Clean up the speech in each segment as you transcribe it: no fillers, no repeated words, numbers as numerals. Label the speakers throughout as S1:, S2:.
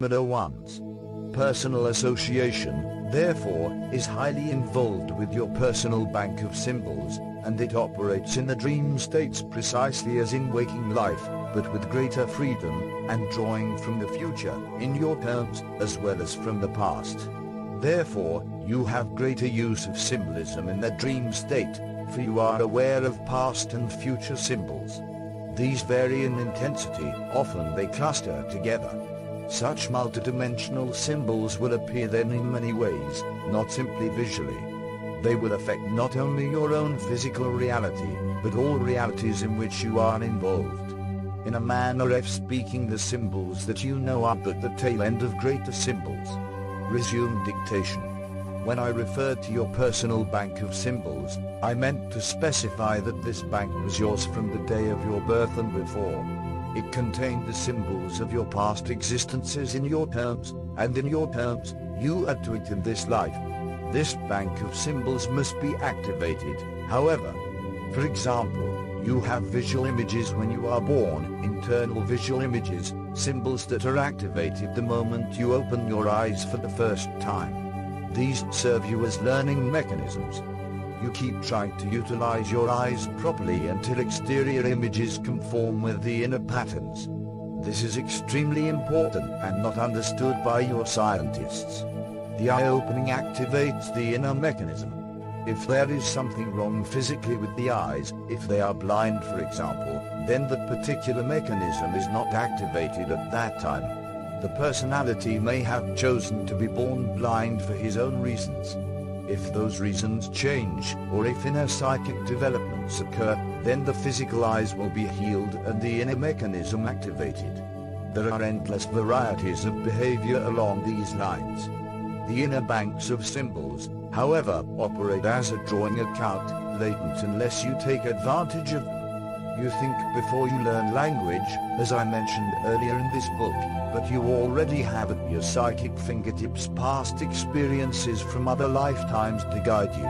S1: Number 1. Personal association, therefore, is highly involved with your personal bank of symbols, and it operates in the dream states precisely as in waking life, but with greater freedom, and drawing from the future, in your terms, as well as from the past. Therefore, you have greater use of symbolism in the dream state, for you are aware of past and future symbols. These vary in intensity, often they cluster together. Such multidimensional symbols will appear then in many ways, not simply visually. They will affect not only your own physical reality, but all realities in which you are involved. In a manner of speaking, the symbols that you know are but the tail end of greater symbols. Resume dictation. When I referred to your personal bank of symbols, I meant to specify that this bank was yours from the day of your birth and before. It contained the symbols of your past existences in your terms, and in your terms, you add to it in this life. This bank of symbols must be activated, however. For example, you have visual images when you are born, internal visual images, symbols that are activated the moment you open your eyes for the first time. These serve you as learning mechanisms. You keep trying to utilize your eyes properly until exterior images conform with the inner patterns. This is extremely important and not understood by your scientists. The eye-opening activates the inner mechanism. If there is something wrong physically with the eyes, if they are blind for example, then that particular mechanism is not activated at that time. The personality may have chosen to be born blind for his own reasons. If those reasons change, or if inner psychic developments occur, then the physical eyes will be healed and the inner mechanism activated. There are endless varieties of behavior along these lines. The inner banks of symbols, however, operate as a drawing account, latent unless you take advantage of them. You think before you learn language, as I mentioned earlier in this book, but you already have at your psychic fingertips past experiences from other lifetimes to guide you.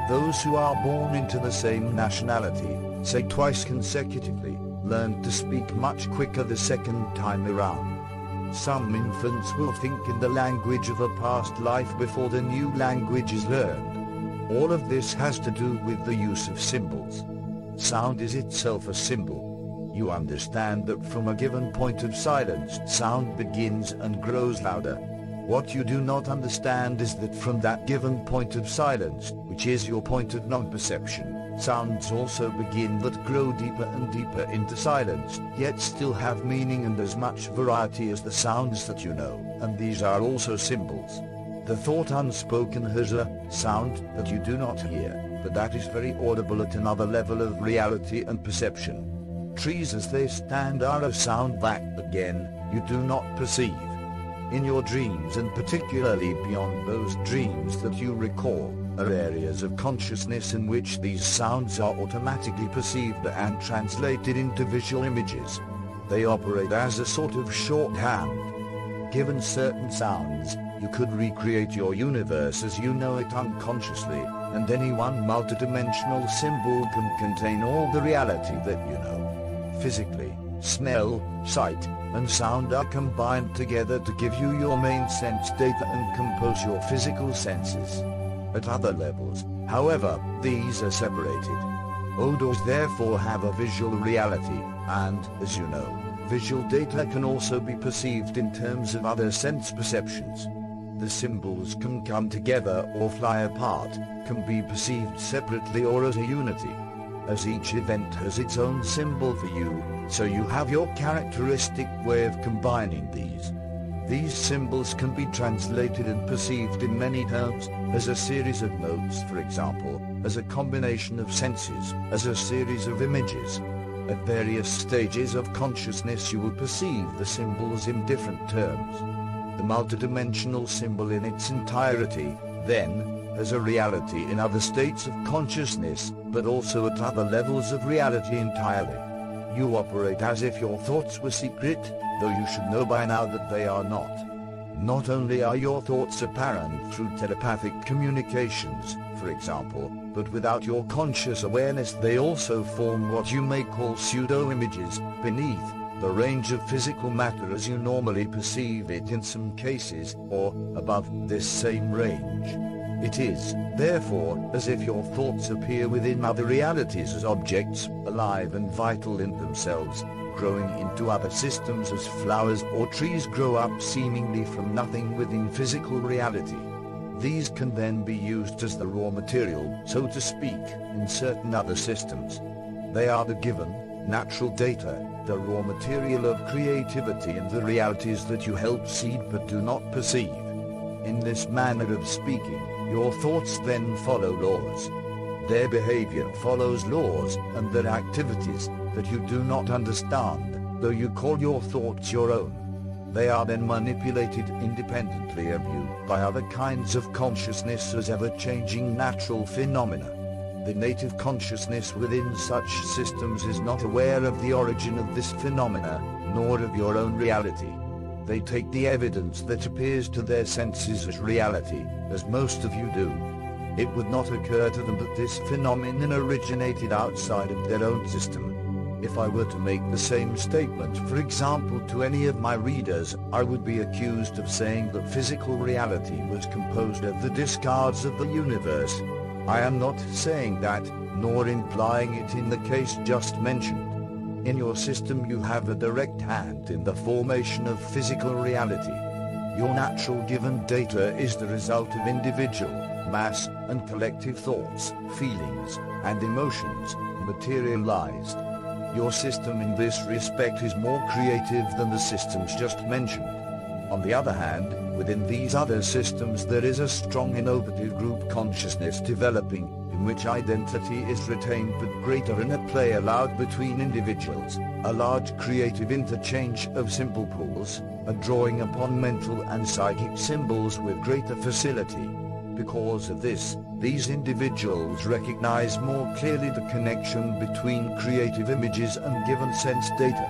S1: Those who are born into the same nationality, say twice consecutively, learn to speak much quicker the second time around. Some infants will think in the language of a past life before the new language is learned. All of this has to do with the use of symbols. Sound is itself a symbol. You understand that from a given point of silence, sound begins and grows louder. What you do not understand is that from that given point of silence, which is your point of non-perception, sounds also begin that grow deeper and deeper into silence, yet still have meaning and as much variety as the sounds that you know, and these are also symbols. The thought unspoken has a sound that you do not hear, but that is very audible at another level of reality and perception. Trees as they stand are a sound that, again, you do not perceive. In your dreams, and particularly beyond those dreams that you recall, are areas of consciousness in which these sounds are automatically perceived and translated into visual images. They operate as a sort of shorthand. Given certain sounds, you could recreate your universe as you know it unconsciously, and any one multidimensional symbol can contain all the reality that you know. Physically, smell, sight, and sound are combined together to give you your main sense data and compose your physical senses. At other levels, however, these are separated. Odors therefore have a visual reality, and, as you know, visual data can also be perceived in terms of other sense perceptions. The symbols can come together or fly apart, can be perceived separately or as a unity. As each event has its own symbol for you, so you have your characteristic way of combining these. These symbols can be translated and perceived in many terms, as a series of notes for example, as a combination of senses, as a series of images. At various stages of consciousness you will perceive the symbols in different terms. The multidimensional symbol in its entirety, then, has a reality in other states of consciousness, but also at other levels of reality entirely. You operate as if your thoughts were secret, though you should know by now that they are not. Not only are your thoughts apparent through telepathic communications, for example, but without your conscious awareness they also form what you may call pseudo-images, beneath, the range of physical matter as you normally perceive it in some cases, or above this same range. It is, therefore, as if your thoughts appear within other realities as objects, alive and vital in themselves, growing into other systems as flowers or trees grow up seemingly from nothing within physical reality. These can then be used as the raw material, so to speak, in certain other systems. They are the given, natural data, the raw material of creativity and the realities that you help seed but do not perceive. In this manner of speaking, your thoughts then follow laws. Their behavior follows laws, and their activities, that you do not understand, though you call your thoughts your own. They are then manipulated independently of you by other kinds of consciousness as ever-changing natural phenomena. The native consciousness within such systems is not aware of the origin of this phenomena, nor of your own reality. They take the evidence that appears to their senses as reality, as most of you do. It would not occur to them that this phenomenon originated outside of their own system. If I were to make the same statement, for example, to any of my readers, I would be accused of saying that physical reality was composed of the discards of the universe. I am not saying that, nor implying it in the case just mentioned. In your system you have a direct hand in the formation of physical reality. Your natural given data is the result of individual, mass, and collective thoughts, feelings, and emotions, materialized. Your system in this respect is more creative than the systems just mentioned. On the other hand, within these other systems there is a strong innovative group consciousness developing, in which identity is retained but greater interplay allowed between individuals, a large creative interchange of symbol pools, a drawing upon mental and psychic symbols with greater facility. Because of this, these individuals recognize more clearly the connection between creative images and given sense data.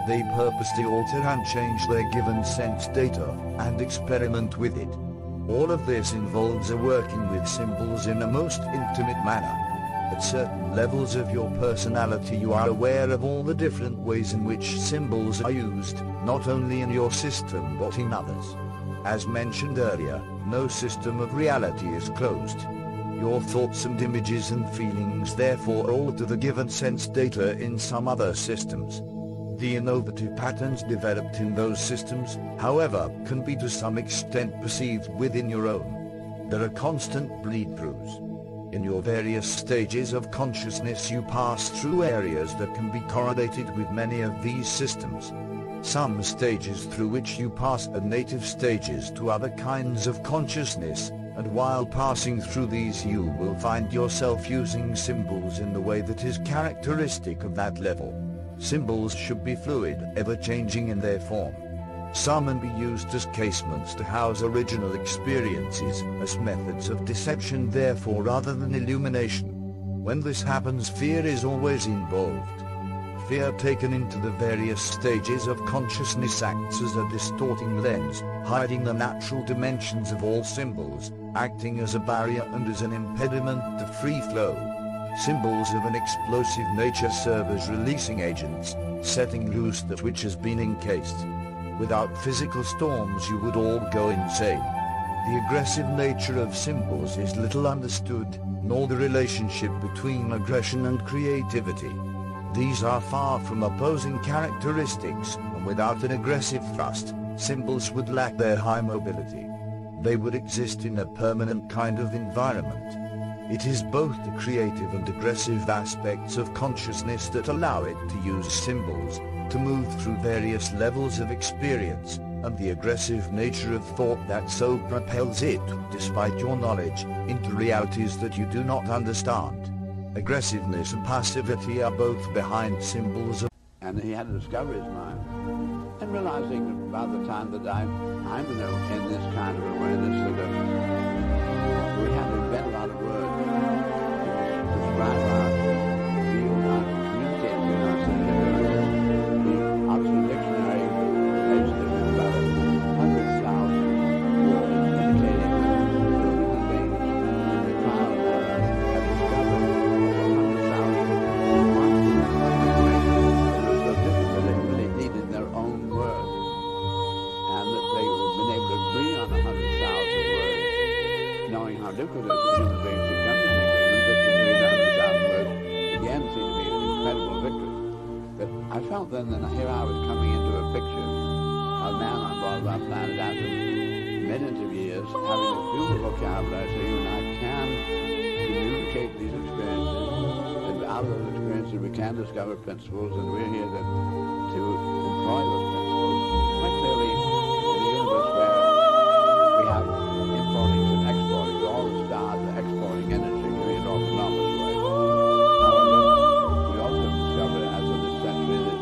S1: They purposely alter and change their given sense data, and experiment with it. All of this involves a working with symbols in a most intimate manner. At certain levels of your personality you are aware of all the different ways in which symbols are used, not only in your system but in others. As mentioned earlier, no system of reality is closed. Your thoughts and images and feelings therefore alter the given sense data in some other systems. The innovative patterns developed in those systems, however, can be to some extent perceived within your own. There are constant bleed-throughs. In your various stages of consciousness you pass through areas that can be correlated with many of these systems. Some stages through which you pass are native stages to other kinds of consciousness, and while passing through these you will find yourself using symbols in the way that is characteristic of that level. Symbols should be fluid, ever-changing in their form. Some can be used as casements to house original experiences, as methods of deception therefore rather than illumination. When this happens, fear is always involved. Fear taken into the various stages of consciousness acts as a distorting lens, hiding the natural dimensions of all symbols, acting as a barrier and as an impediment to free flow. Symbols of an explosive nature serve as releasing agents, setting loose that which has been encased. Without physical storms you would all go insane. The aggressive nature of symbols is little understood, nor the relationship between aggression and creativity. These are far from opposing characteristics, and without an aggressive thrust, symbols would lack their high mobility. They would exist in a permanent kind of environment. It is both the creative and aggressive aspects of consciousness that allow it to use symbols, to move through various levels of experience, and the aggressive nature of thought that so propels it, despite your knowledge, into realities that you do not understand. Aggressiveness and passivity are both behind symbols of...
S2: And he had to discover his mind. And realizing that by the time that I'm in this kind of awareness that we have to invent a lot of words to describe our view and our communicating with ourselves. The Oxford Dictionary makes about 100,000 words indicating that human beings in the trial and error have discovered 100,000 monsters of information. It was so difficult that they really needed difficult it is for human beings to come to an agreement that the 300,000 words again seemed to be an incredible victory. But I felt then that here I was coming into a picture of man on board of our planet after millions of years, having a beautiful vocabulary so you and I can communicate these experiences, and out of those experiences we can discover principles, and we're here to employ those principles. Quite clearly, in the universe where we have importing and exporting, all the stars are exporting energy, doing it all enormous ways. However, we also discover, as of this century, that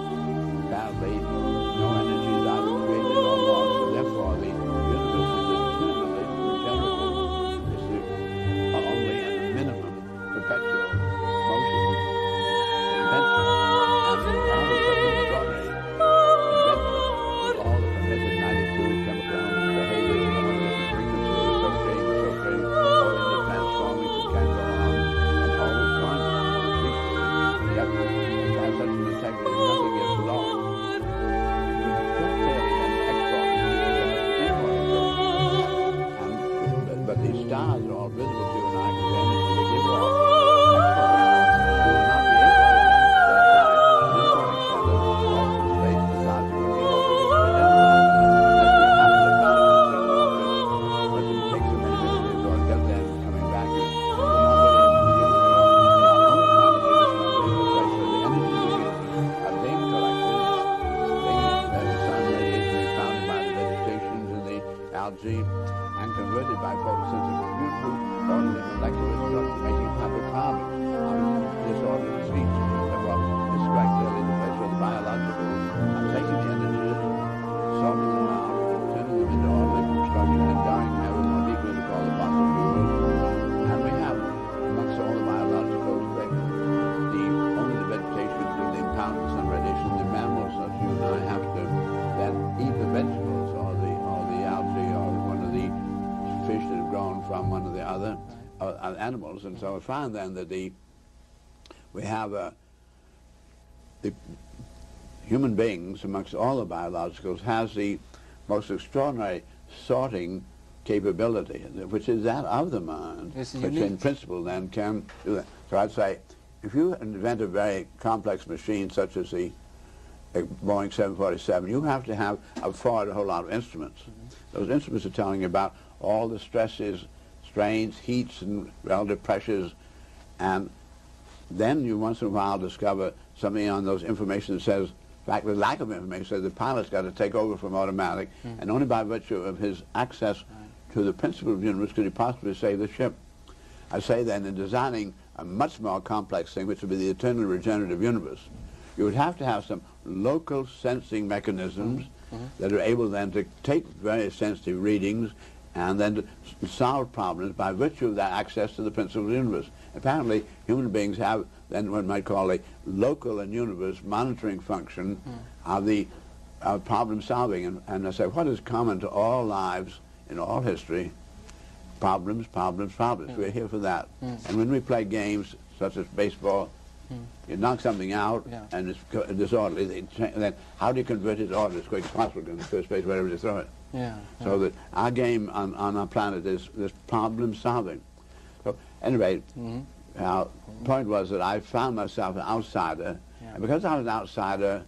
S2: apparently no energy is either created or lost, so therefore the universe is eternally regenerative. It's only at a minimum perpetual motion, invention, and rather such an extraordinary invention with all the permitted 92 chemical elements, behaviors, and all the different frequencies, so creating, all in the transforming that can go on, and always going on, and yet it has such an integrity that nothing gets lost. But these stars are all visible to you and I because the energy they give off. We will not be able to identify an importing center off in space the stars will be able to identify unless we happen to bounce certain objects. But it takes so many minutes or get there and coming back. We're not really able to do it alone. In our own planet, we discover the place where the energy are being collected, the sun radiation being found by the vegetations and the algae, and converted by photosynthesis to beautiful orderly molecular structure, making hydrocarbons out of disordered species. Therefore, this is quite clearly the place where the biologicals are taking the energies, sorting them out, turning them into orderly structure, and dying ever more deeply to call the fossil fuels. And we have, amongst all the biologicals, only the vegetation do the impound the sun radiation. The mammals, such you and I, have to then eat the vegetables or the algae or one of the fish that have grown from one of the other animals, and so I find then that we have the human beings amongst all the biologicals has the most extraordinary sorting capability, which is that of the mind, which in principle then can do that. So I'd say, if you invent a very complex machine such as the Boeing 747, you have to have a whole lot of instruments. Those instruments are telling you about all the stresses, strains, heats, and relative pressures, and then you once in a while discover something on those information that says, in fact, the lack of information says the pilot's got to take over from automatic, and only by virtue of his access to the principle of the universe could he possibly save the ship. I say then, in designing a much more complex thing, which would be the eternally regenerative universe, you would have to have some local sensing mechanisms that are able then to take very sensitive readings and then to solve problems by virtue of that access to the principle of the universe. Apparently, human beings have then what one might call a local and universe monitoring function of the problem solving. And I say, what is common to all lives in all history? Problems, problems, problems. We're here for that. And when we play games such as baseball, you knock something out and it's disorderly. Then how do you convert it to order as quick as possible in the first place, wherever you throw it? So that our game on our planet is this problem solving. So anyway, our point was that I found myself an outsider, and because I was an outsider,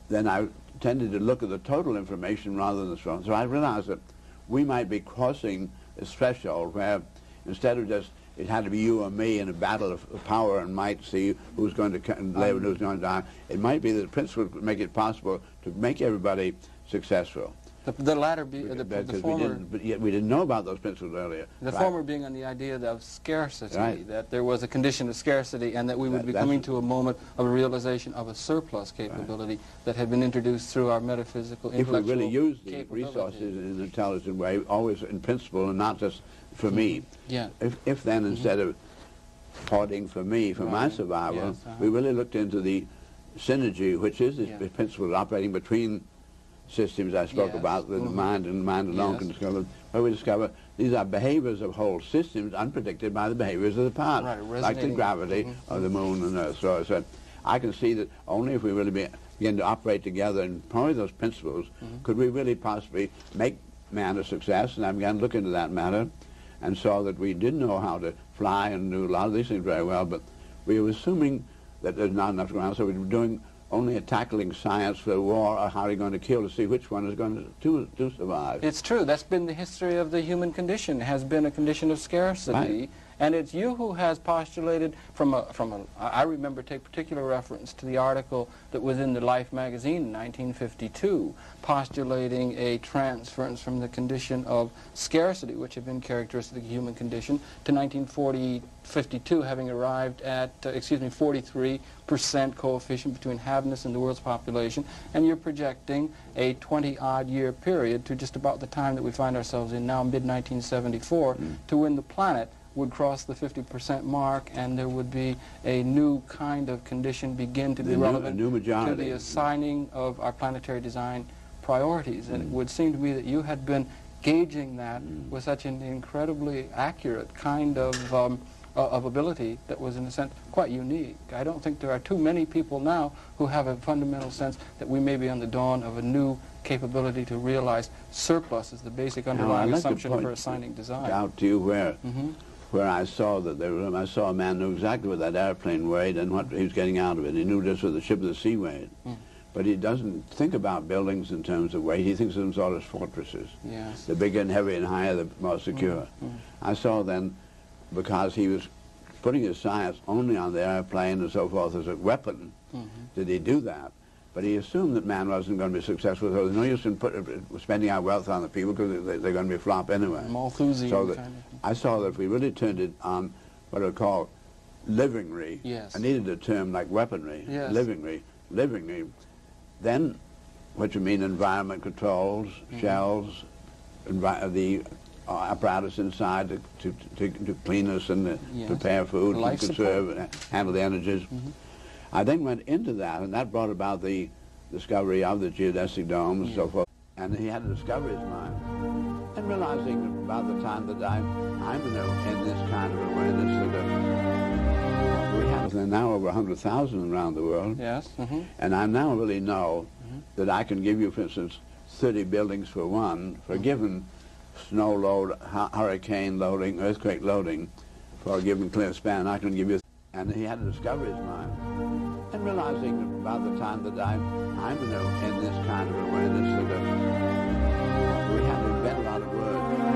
S2: then I tended to look at the total information rather than the strong. So I realized that we might be crossing this threshold where instead of just it had to be you or me in a battle of power and might, see who's going to live and who's going to die. It might be that the principle would make it possible to make everybody successful.
S3: The latter, the former...
S2: But yet we didn't know about those principles earlier.
S3: The former being on the idea of scarcity, that there was a condition of scarcity and that we would be coming to a moment of a realization of a surplus capability that had been introduced through our metaphysical, intellectual
S2: If we really use the resources in an intelligent way, always in principle and not just for me. If then instead of hoarding for me, for my survival, we really looked into the synergy, which is the principle operating between systems I spoke about, that the mind and mind alone can discover, where we discover these are behaviors of whole systems unpredicted by the behaviors of the past, like the gravity of the moon and Earth. So I said, I can see that only if we really begin to operate together and employ those principles could we really possibly make man a success, and I began to look into that matter. and saw that we did know how to fly and do a lot of these things very well, but we were assuming that there's not enough ground, so we were doing only a tackling science for war, or how are you going to kill to see which one is going to survive.
S3: It's true. That's been the history of the human condition, has been a condition of scarcity.
S2: Right.
S3: And it's you who has postulated I remember take particular reference to the article that was in the Life magazine in 1952, postulating a transference from the condition of scarcity, which had been characteristic of the human condition, to 1952 having arrived at, 43% coefficient between haveness and the world's population, and you're projecting a 20-odd year period to just about the time that we find ourselves in now, mid-1974, to when the planet would cross the 50% mark, and there would be a new kind of condition begin to be relevant to the assigning of our planetary design priorities. And it would seem to me that you had been gauging that with such an incredibly accurate kind of ability that was, in a sense, quite unique. I don't think there are too many people now who have a fundamental sense that we may be on the dawn of a new capability to realize surplus as the basic underlying assumption for assigning design.
S2: Out to you where I saw that I saw a man knew exactly what that airplane weighed and what he was getting out of it. He knew just what the ship of the sea weighed. But he doesn't think about buildings in terms of weight. He thinks of them sort of as fortresses.
S3: Yes.
S2: The bigger and heavier and higher, the more secure. I saw then, because he was putting his science only on the airplane and so forth as a weapon, did he do that. But he assumed that man wasn't going to be successful, so there's no use in spending our wealth on the people because they're going to be flop anyway.
S3: Malthusian
S2: so
S3: kind of.
S2: I saw that if we really turned it on what I call livingry, I needed a term like weaponry, livingry, then what you mean environment controls, shells, the apparatus inside to clean us and prepare food and conserve and handle the energies. I then went into that, and that brought about the discovery of the geodesic domes and so forth. And he had to discover his mind. And realizing about the time that I'm in this kind of awareness that we have now over 100,000 around the world.
S3: Yes.
S2: And I now really know that I can give you, for instance, 30 buildings for one, for a given snow load, hurricane loading, earthquake loading, for a given clear span. I can give you. And he had to discover his mind. And realizing about the time that I'm in this kind of awareness that we have to invent a lot of words.